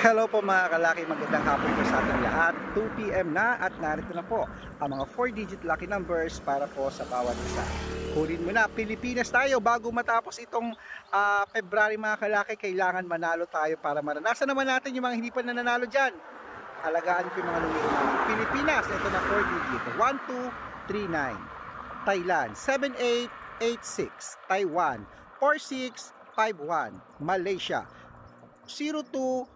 Hello po mga kalaki, magandang hapon po sa ating lahat. 2 p.m. na at narito na po ang mga 4-digit lucky numbers para po sa bawat isa. Kunin mo na, Pilipinas tayo bago matapos itong February mga kalaki, kailangan manalo tayo para maranasan naman natin yung mga hindi pa nananalo dyan. Alagaan ko yung mga numero namin. Pilipinas, ito na 4-digit. 1239. Thailand, 7886. Taiwan, 4651. Malaysia, 0251.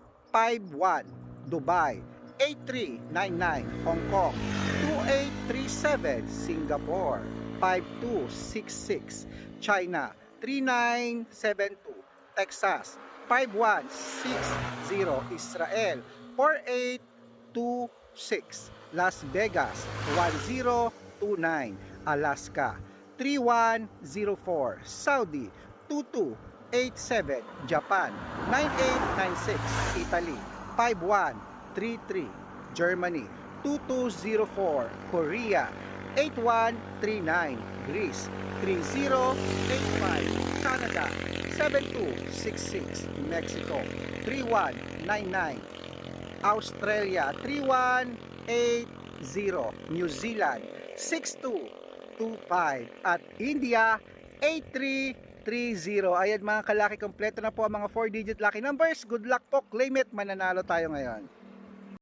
Dubai, 8399. Hong Kong, 2837. Singapore, 5266. China, 3972. Texas, 5160. Israel, 4826. Las Vegas, 1029. Alaska, 3104. Saudi, 2287. Japan, 9896. Italy, 5133. Germany, 2204. Korea, 8139. Greece, 3085. Canada, 7266. Mexico, 3199. Australia, 3180. New Zealand, 6225. At India, 8330. Ayan mga kalaki, kompleto na po ang mga 4-digit lucky numbers. Good luck po, claim it, mananalo tayo ngayon.